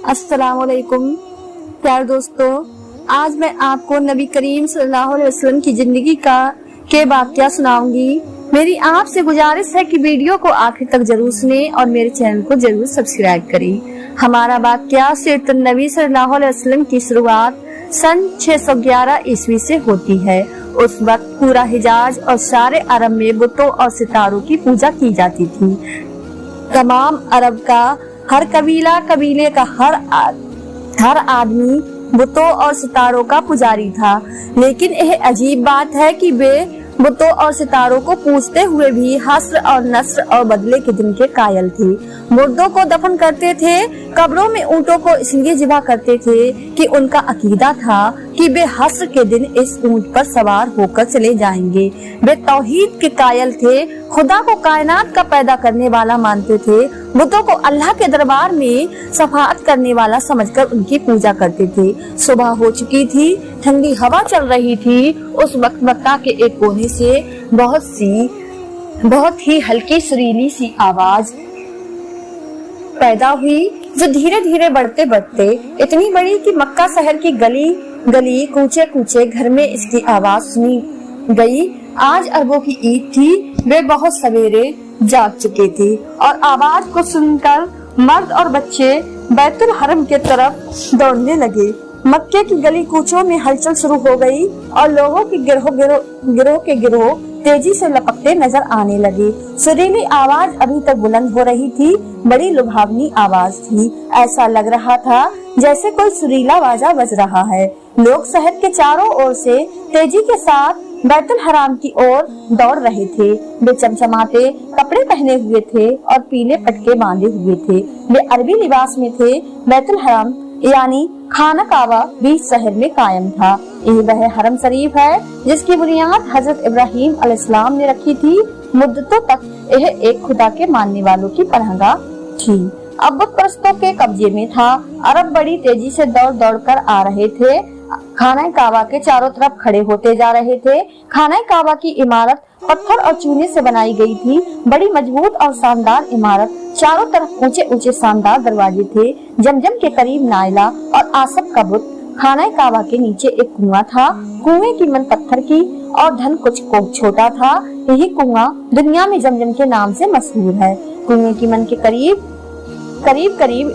अस्सलाम वालेकुम प्यार दोस्तों, आज मैं आपको नबी करीम सल्लल्लाहु अलैहि वसल्लम की जिंदगी के वाक़या सुनाऊंगी। मेरी आपसे गुजारिश है कि वीडियो को आखिर तक जरूर सुनें और मेरे चैनल को जरूर सब्सक्राइब करें। हमारा वाक़या सीरत नबी सल्लल्लाहु अलैहि वसल्लम की शुरुआत सन 611 ईस्वी से होती है। उस वक्त पूरा हिजाज और सारे अरब में बुतों और सितारों की पूजा की जाती थी। तमाम अरब का हर कबीले का हर आदमी बुतों और सितारों का पुजारी था। लेकिन यह अजीब बात है कि वे बुतों और सितारों को पूजते हुए भी हस्र और नस्र और बदले के दिन के कायल थे। मुर्दों को दफन करते थे, कब्रों में ऊंटों को इसलिए ज़िबा करते थे कि उनका अकीदा था कि वे हस्र के दिन इस ऊंट पर सवार होकर चले जाएंगे। वे तौहीद के कायल थे, खुदा को कायनात का पैदा करने वाला मानते थे। बुतों को अल्लाह के दरबार में शफाअत करने वाला समझकर उनकी पूजा करते थे। सुबह हो चुकी थी, ठंडी हवा चल रही थी। उस वक्त मक्का के एक कोने से बहुत ही हल्की सुरीली सी आवाज पैदा हुई, जो धीरे धीरे बढ़ते बढ़ते इतनी बड़ी कि मक्का शहर की गली कूचे घर में इसकी आवाज सुनी गई। आज अरबों की ईद थी, वे बहुत सवेरे जाग चुके थे और आवाज को सुनकर मर्द और बच्चे बैतुल हरम के तरफ दौड़ने लगे। मक्के की गली कूचों में हलचल शुरू हो गई और लोगों की गिरोह तेजी से लपकते नजर आने लगे। सुरीली आवाज अभी तक बुलंद हो रही थी, बड़ी लुभावनी आवाज थी। ऐसा लग रहा था जैसे कोई सुरीला बाजा बज रहा है। लोग शहर के चारों ओर से तेजी के साथ बैतुल हराम की ओर दौड़ रहे थे। वे चमचमाते कपड़े पहने हुए थे और पीले पटके बांधे हुए थे। वे अरबी लिबास में थे। बैतुल हराम यानी खाना काबा बीच शहर में कायम था। यही वह हरम शरीफ है जिसकी बुनियाद हजरत इब्राहिम अलैहिस्सलाम ने रखी थी। मुद्दतों तक यह एक खुदा के मानने वालों की पनाहगाह थी। अब बुत परस्तों के कब्जे में था। अरब बड़ी तेजी से दौड़ कर आ रहे थे, खाना काबा के चारों तरफ खड़े होते जा रहे थे। खाना काबा की इमारत पत्थर और चूने से बनाई गई थी, बड़ी मजबूत और शानदार इमारत। चारों तरफ ऊंचे ऊंचे शानदार दरवाजे थे। जमजम के करीब नाइला और आसफ का बुत। खाना काबा के नीचे एक कुआं था। कुएं की मन पत्थर की और धन कुछ छोटा था। यही कुआं दुनिया में जमजम के नाम से मशहूर है। कुएं की मन के करीब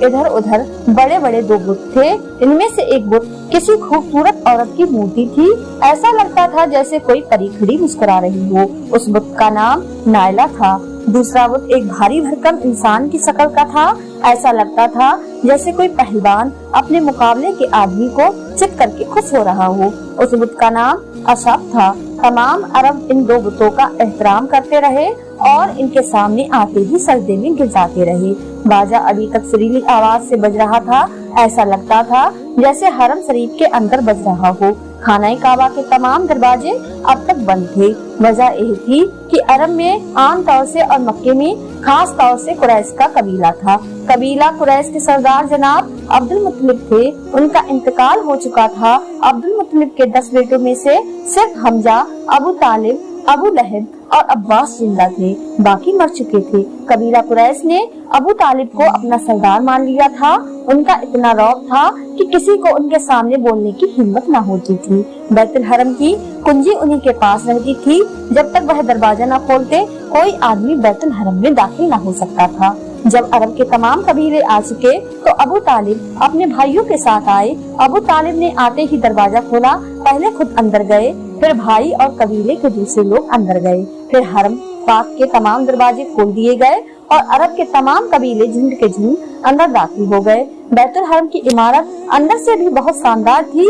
इधर उधर बड़े बड़े दो बुत थे। इनमें से एक बुत किसी खूबसूरत औरत की मूर्ति थी। ऐसा लगता था जैसे कोई परी खड़ी मुस्कुरा रही हो। उस बुत का नाम नाइला था। दूसरा बुत एक भारी भरकम इंसान की शक्ल का था। ऐसा लगता था जैसे कोई पहलवान अपने मुकाबले के आदमी को चित करके खुश हो रहा हो। उस बुत का नाम अशफ था। तमाम अरब इन दो बुतों का एहतराम करते रहे और इनके सामने आते ही सजदे में गिर जाते रहे। बाजा अभी तक सुरीली आवाज से बज रहा था। ऐसा लगता था जैसे हरम शरीफ के अंदर बज रहा हो। खाना काबा के तमाम दरवाजे अब तक बंद थे। वजह यह थी कि अरब में आम तौर से और मक्के में खास तौर से कुरैश का कबीला था। कबीला कुरैश के सरदार जनाब अब्दुल मुत्तलिब थे। उनका इंतकाल हो चुका था। अब्दुल मुत्तलिब के 10 बेटों में से सिर्फ हमजा, अबू तालिब, अबू लहब और अब्बास जिंदा थे, बाकी मर चुके थे। कबीला कुरैश ने अबू तालिब को अपना सरदार मान लिया था। उनका इतना रौब था कि किसी को उनके सामने बोलने की हिम्मत न होती थी। बैतुल हरम की कुंजी उन्हीं के पास रहती थी। जब तक वह दरवाजा न खोलते कोई आदमी बैतुल हरम में दाखिल न हो सकता था। जब अरब के तमाम कबीले आ चुके तो अबू तालिब अपने भाइयों के साथ आए। अबू तालिब ने आते ही दरवाजा खोला। पहले खुद अंदर गए, फिर भाई और कबीले के दूसरे लोग अंदर गए। फिर हरम पाक के तमाम दरवाजे खोल दिए गए और अरब के तमाम कबीले झुंड के झुंड अंदर दाखिल हो गए। बैतुल हरम की इमारत अंदर से भी बहुत शानदार थी।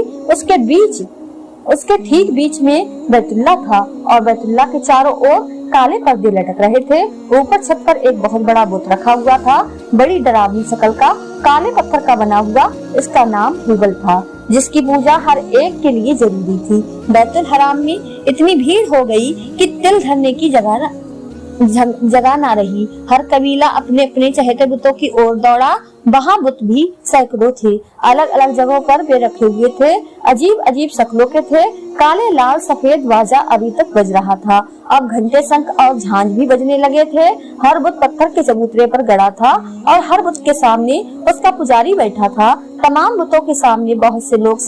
उसके ठीक बीच में बैतुल्लाह था और बैतुल्लाह के चारों ओर काले पर्दे लटक रहे थे। ऊपर छत पर एक बहुत बड़ा बुत रखा हुआ था, बड़ी डरावनी शक्ल का, काले पत्थर का बना हुआ। इसका नाम हुबल था, जिसकी पूजा हर एक के लिए जरूरी थी। बैतुल हराम में इतनी भीड़ हो गई कि तिल धरने की जगह ना रही। हर कबीला अपने अपने चहेते बुतों की ओर दौड़ा। वहाँ बुत भी सैकड़ों थे। अलग अलग जगहों पर वे रखे हुए थे। अजीब अजीब शक्लों के थे। काले लाल सफेद बाजा अभी तक बज रहा था, अब घंटे शंख और झांझ भी बजने लगे थे। हर बुत पत्थर के चबूतरे पर गड़ा था और हर बुत के सामने उसका पुजारी बैठा था। तमाम बुतों के सामने बहुत से लोग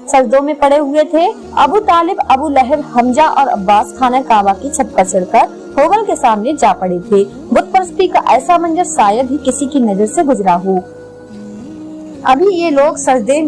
सजदों में पड़े हुए थे। अबू तालिब, अबू लहब, हमजा और अब्बास खाना काबा की छत पर चढ़कर होगल के सामने जा पड़े थे। बुत परस्ती का ऐसा मंजर शायद ही किसी की नजर से गुजरा हो। अभी ये लोग सजदे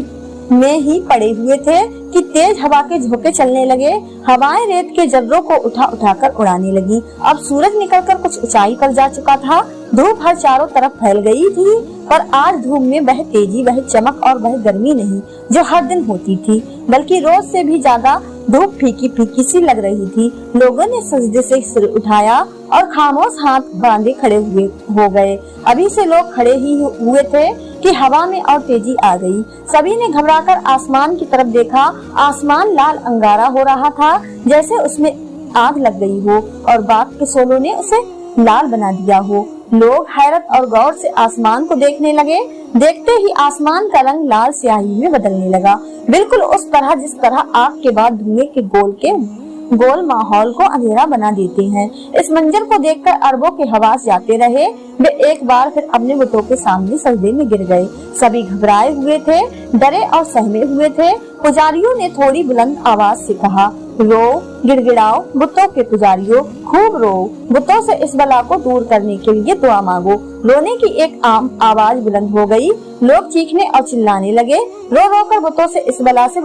में ही पड़े हुए थे कि तेज हवा के झोंके चलने लगे। हवाएं रेत के जर्रों को उठाकर उड़ाने लगी। अब सूरज निकलकर कुछ ऊंचाई पर जा चुका था। धूप हर चारों तरफ फैल गई थी, पर आज धूप में वह तेजी, वह चमक और वह गर्मी नहीं जो हर दिन होती थी, बल्कि रोज से भी ज्यादा धूप फीकी फीकी सी लग रही थी। लोगों ने सजदे से सिर उठाया और खामोश हाथ बांधे खड़े हो गए। अभी से लोग खड़े ही हुए थे कि हवा में और तेजी आ गई। सभी ने घबराकर आसमान की तरफ देखा। आसमान लाल अंगारा हो रहा था, जैसे उसमें आग लग गई हो और बाग के शोलों ने उसे लाल बना दिया हो। लोग हैरत और गौर से आसमान को देखने लगे। देखते ही आसमान का रंग लाल स्याही में बदलने लगा, बिल्कुल उस तरह जिस तरह आग के बाद धुएं के गोल माहौल को अंधेरा बना देते हैं। इस मंजर को देखकर अरबों के हवास जाते रहे। वे एक बार फिर अपने बुतों के सामने सजदे में गिर गए। सभी घबराए हुए थे, डरे और सहमे हुए थे। पुजारियों ने थोड़ी बुलंद आवाज से कहा, रो, गिड़गिड़ाओ, बुतों के पुजारियों, खूब रो। बुतों से इस बला को दूर करने के लिए दुआ मांगो। रोने की एक आम आवाज बुलंद हो गई। लोग चीखने और चिल्लाने लगे। रो रो कर बुतों से इस बला से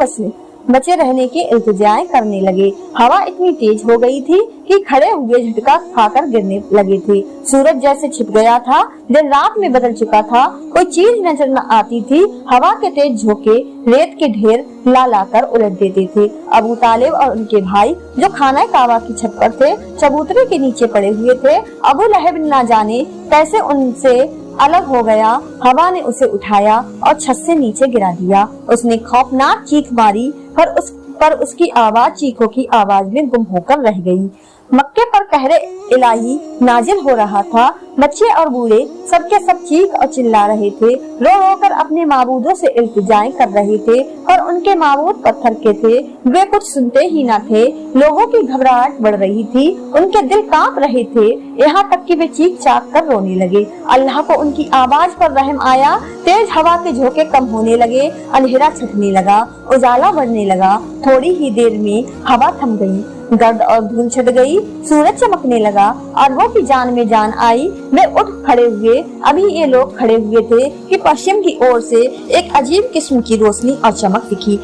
बचे रहने की इल्तिजाएं करने लगे। हवा इतनी तेज हो गई थी कि खड़े हुए झटका खाकर गिरने लगे थे। सूरज जैसे छिप गया था, दिन रात में बदल चुका था। कोई चीज नजर न आती थी। हवा के तेज झोंके रेत के ढेर ला कर उलट देते थे। अबू तालिब और उनके भाई जो खाना काबा की छत पर थे, चबूतरे के नीचे पड़े हुए थे। अबू लहब न जाने कैसे उनसे अलग हो गया। हवा ने उसे उठाया और छत से नीचे गिरा दिया। उसने खौफनाक चीख मारी, पर उसकी आवाज चीखों की आवाज में गुम होकर रह गई। मक्के पर कहरे इलाही नाजिल हो रहा था। बच्चे और बूढ़े सबके सब चीख और चिल्ला रहे थे, रो रो कर अपने माबूदों से इल्तिजाएं कर रहे थे, पर उनके माबूद पत्थर के थे। वे कुछ सुनते ही न थे। लोगों की घबराहट बढ़ रही थी, उनके दिल कांप रहे थे, यहाँ तक कि वे चीख चाक कर रोने लगे। अल्लाह को उनकी आवाज पर रहम आया। तेज हवा के झोंके कम होने लगे, अंधेरा छटने लगा, उजाला बढ़ने लगा। थोड़ी ही देर में हवा थम गई, गर्द और धूल छट गई, सूरज चमकने लगा। अरबों की जान में जान आई। वे उठ खड़े हुए। अभी ये लोग खड़े हुए थे कि पश्चिम की ओर से एक अजीब किस्म की रोशनी और चमक दिखी।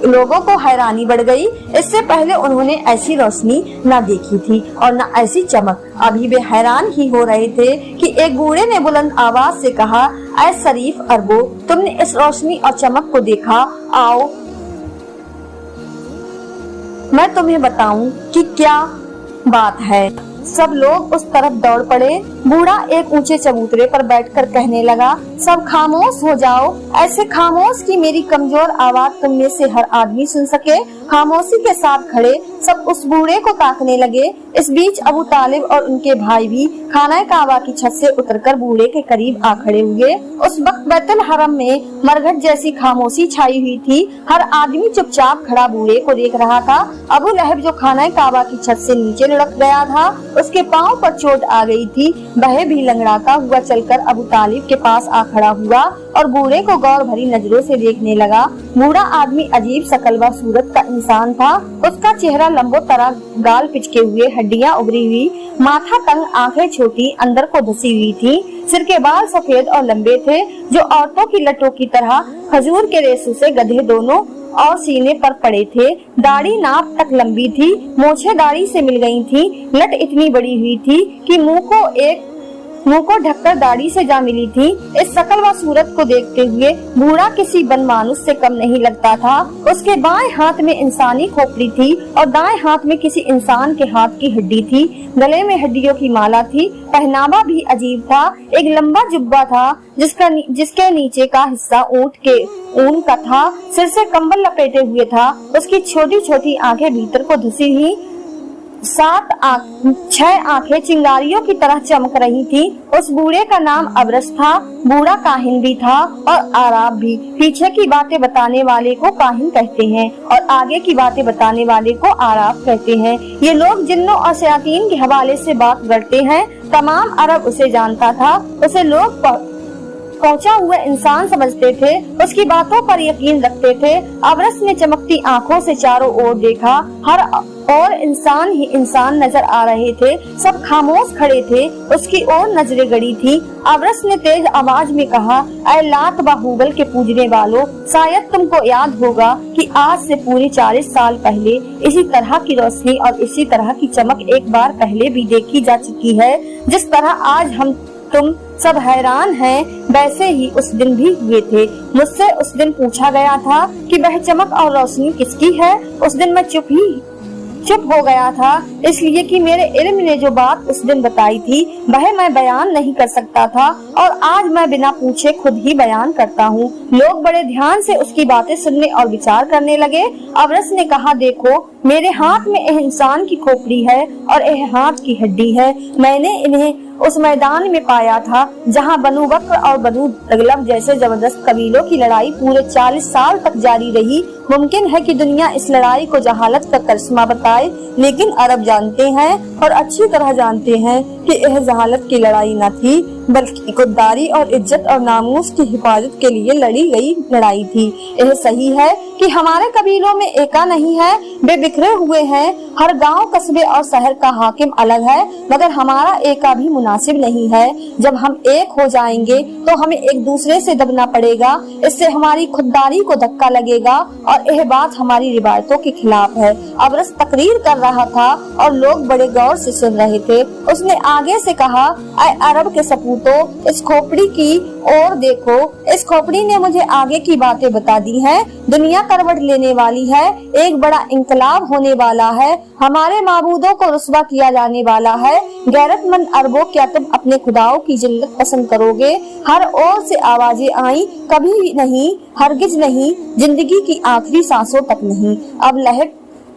लोगों को हैरानी बढ़ गई। इससे पहले उन्होंने ऐसी रोशनी न देखी थी और न ऐसी चमक। अभी वे हैरान ही हो रहे थे कि एक बूढ़े ने बुलंद आवाज से कहा, ऐ शरीफ अरबो, तुमने इस रोशनी और चमक को देखा? आओ मैं तुम्हें बताऊं कि क्या बात है। सब लोग उस तरफ दौड़ पड़े। बूढ़ा एक ऊंचे चबूतरे पर बैठकर कहने लगा, सब खामोश हो जाओ, ऐसे खामोश कि मेरी कमजोर आवाज तुम में से हर आदमी सुन सके। खामोशी के साथ खड़े सब उस बूढ़े को ताकने लगे। इस बीच अबू तालिब और उनके भाई भी खाना काबा की छत से उतरकर बूढ़े के करीब आ खड़े हुए। उस वक्त बैतुल हरम में मरघट जैसी खामोशी छाई हुई थी। हर आदमी चुपचाप खड़ा बूढ़े को देख रहा था। अबू लहब जो खाना काबा की छत से नीचे लुढ़क गया था, उसके पाँव पर चोट आ गई थी। वह भी लंगड़ाता हुआ चलकर अबू तालिब के पास आ खड़ा हुआ और बूढ़े को गौर भरी नजरों से देखने लगा। बूढ़ा आदमी अजीब शकल व सूरत का इंसान था। उसका चेहरा लंबो तरह, गाल पिचके हुए, हड्डियां उभरी हुई, माथा तंग, आंखें छोटी, अंदर को धसी हुई थी। सिर के बाल सफेद और लंबे थे, जो औरतों की लटों की तरह खजूर के रेशों से गधे दोनों और सीने पर पड़े थे। दाढ़ी नाक तक लंबी थी, मोछे दाढ़ी से मिल गई थी। लट इतनी बड़ी हुई थी कि मुंह को ढककर दाढ़ी से जा मिली थी। इस शकल व सूरत को देखते हुए बूढ़ा किसी बनमानुस से कम नहीं लगता था। उसके बाएं हाथ में इंसानी खोपड़ी थी और दाएं हाथ में किसी इंसान के हाथ की हड्डी थी। गले में हड्डियों की माला थी। पहनावा भी अजीब था। एक लंबा जुब्बा था जिसके नीचे का हिस्सा ऊंट के ऊन का था। सिर से कंबल लपेटे हुए था। उसकी छोटी छोटी आंखें भीतर को धसी हुई छह आंखें चिंगारियों की तरह चमक रही थी। उस बूढ़े का नाम अबरस था। बूढ़ा काहिन भी था और आराब भी। पीछे की बातें बताने वाले को काहिन कहते हैं और आगे की बातें बताने वाले को आराब कहते हैं। ये लोग जिन्नों और शयातीन के हवाले से बात करते हैं। तमाम अरब उसे जानता था। उसे लोग पहुंचा हुआ इंसान समझते थे। उसकी बातों पर यकीन रखते थे। अबरस ने चमकती आंखों से चारों ओर देखा। हर और इंसान ही इंसान नजर आ रहे थे। सब खामोश खड़े थे। उसकी ओर नजरें गड़ी थी। अबरस ने तेज आवाज में कहा, ऐ लात व हुबल के पूजने वालों, शायद तुमको याद होगा कि आज से पूरे 40 साल पहले इसी तरह की रोशनी और इसी तरह की चमक एक बार पहले भी देखी जा चुकी है। जिस तरह आज हम तुम सब हैरान हैं, वैसे ही उस दिन भी हुए थे। मुझसे उस दिन पूछा गया था कि वह चमक और रोशनी किसकी है। उस दिन मैं चुप हो गया था, इसलिए कि मेरे इल्म ने जो बात उस दिन बताई थी वह मैं बयान नहीं कर सकता था और आज मैं बिना पूछे खुद ही बयान करता हूँ। लोग बड़े ध्यान से उसकी बातें सुनने और विचार करने लगे। अबरस ने कहा, देखो, मेरे हाथ में एक इंसान की खोपड़ी है और एक हाथ की हड्डी है। मैंने इन्हें उस मैदान में पाया था जहाँ बनु बकर और बनु तगलब जैसे जबरदस्त कबीलों की लड़ाई पूरे 40 साल तक जारी रही। मुमकिन है कि दुनिया इस लड़ाई को जहालत का करिश्मा बताए, लेकिन अरब जानते हैं और अच्छी तरह जानते हैं कि यह जहालत की लड़ाई न थी, बल्कि खुददारी और इज्जत और नामूस की हिफाजत के लिए लड़ी गई लड़ाई थी। यह सही है कि हमारे कबीलों में एका नहीं है, वे बिखरे हुए हैं। हर गांव, कस्बे और शहर का हाकिम अलग है, मगर हमारा एका भी मुनासिब नहीं है। जब हम एक हो जाएंगे तो हमें एक दूसरे से दबना पड़ेगा। इससे हमारी खुददारी को धक्का लगेगा और यह बात हमारी रिवायतों के खिलाफ है। अबरस तकरीर कर रहा था और लोग बड़े गौर से सुन रहे थे। उसने आगे से कहा, ऐ अरब के सपूतों, इस खोपड़ी की ओर देखो। इस खोपड़ी ने मुझे आगे की बातें बता दी हैं। दुनिया करवट लेने वाली है, एक बड़ा इंकलाब होने वाला है, हमारे माबूदों को रुस्वा किया जाने वाला है। गैरतमंद अरबों, क्या तुम अपने खुदाओं की जिल्लत पसंद करोगे? हर ओर से आवाजें आई, कभी नहीं, हरगिज नहीं, जिंदगी की आखिरी सांसों तक नहीं।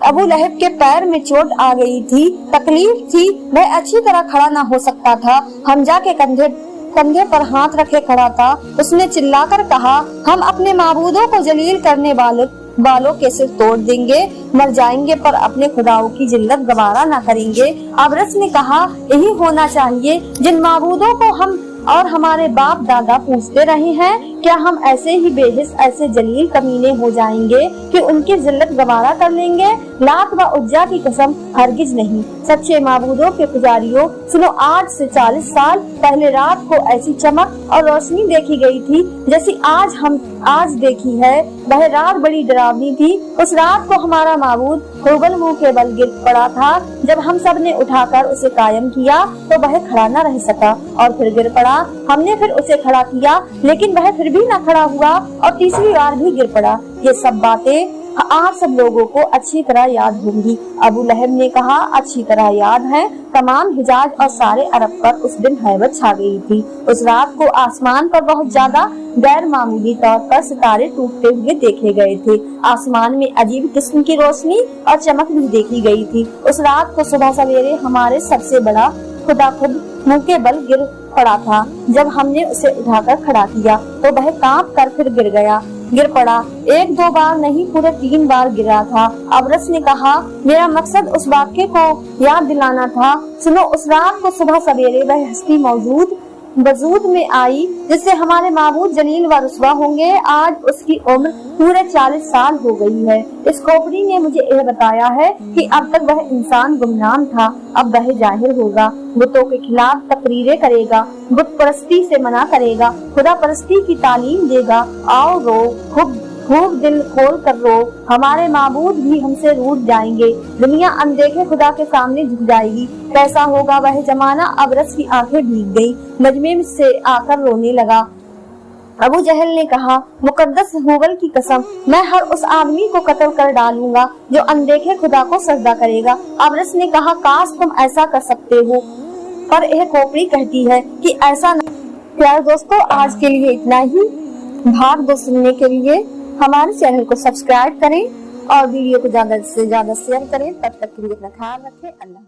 अबू लहब के पैर में चोट आ गई थी, तकलीफ थी, वह अच्छी तरह खड़ा न हो सकता था। हमजा के कंधे पर हाथ रखे खड़ा था। उसने चिल्लाकर कहा, हम अपने माबूदों को जलील करने वालों के सिर तोड़ देंगे, मर जाएंगे पर अपने खुदाओं की जिल्लत गवारा न करेंगे। अबरस ने कहा, यही होना चाहिए जिन माबूदों को हम और हमारे बाप दादा पूछते रहे हैं। क्या हम ऐसे ही बेहिस, ऐसे जलील कमीने हो जाएंगे कि उनकी जिल्लत गवारा कर लेंगे? लात व उज्जा की कसम, हरगिज नहीं। सच्चे माबूदों के पुजारियों, सुनो, 8 से 40 साल पहले रात को ऐसी चमक और रोशनी देखी गई थी जैसी आज देखी है। वह रात बड़ी डरावनी थी। उस रात को हमारा माबूद हुबल मुंह के बल गिर पड़ा था। जब हम सब ने उठाकर उसे कायम किया तो वह खड़ा न रह सका और फिर गिर पड़ा। हमने फिर उसे खड़ा किया, लेकिन वह फिर भी न खड़ा हुआ और तीसरी बार भी गिर पड़ा। ये सब बातें आप सब लोगों को अच्छी तरह याद होंगी। अबू लहब ने कहा, अच्छी तरह याद है। तमाम हिजाज और सारे अरब पर उस दिन हैबत छा गई थी। उस रात को आसमान पर बहुत ज्यादा गैर मामूली तौर पर सितारे टूटते हुए देखे गए थे। आसमान में अजीब किस्म की रोशनी और चमक भी देखी गई थी। उस रात को सुबह सवेरे हमारे सबसे बड़ा खुदा खुद मुंह के बल गिर पड़ा था। जब हमने उसे उठाकर खड़ा किया तो वह कांप कर फिर गिर पड़ा। 1-2 बार नहीं, पूरे 3 बार गिरा था। अबरस ने कहा, मेरा मकसद उस वाक़े को याद दिलाना था। सुनो, उस रात को सुबह सवेरे वह हस्ती वजूद में आई जिससे हमारे माबूद जलील व रुस्वा होंगे। आज उसकी उम्र पूरे 40 साल हो गई है। इस खोपड़ी ने मुझे यह बताया है कि अब तक वह इंसान गुमनाम था, अब वह जाहिर होगा। बुतों के खिलाफ तकरीरें करेगा, बुत परस्ती से मना करेगा, खुदा परस्ती की तालीम देगा। आओ रो, खूब दिल खोल कर रो, हमारे माबूद भी हमसे रूठ जाएंगे। दुनिया अनदेखे खुदा के सामने झुक जाएगी। कैसा होगा वह जमाना? अबरस की आंखें भीग गई, मजमे से आकर रोने लगा। अबू जहल ने कहा, मुकद्दस हुबल की कसम, मैं हर उस आदमी को कत्ल कर डालूंगा जो अनदेखे खुदा को सजदा करेगा। अबरस ने कहा, काश तुम ऐसा कर सकते हो, पर यह खोपड़ी कहती है कि ऐसा नहीं। प्यारे दोस्तों, आज के लिए इतना ही। भाग 2 सुनने के लिए हमारे चैनल को सब्सक्राइब करें اور ویڈیو کو زیادہ سے زیادہ شیئر کریں. تب تک کے لیے اپنا خیال رکھیں. اللہ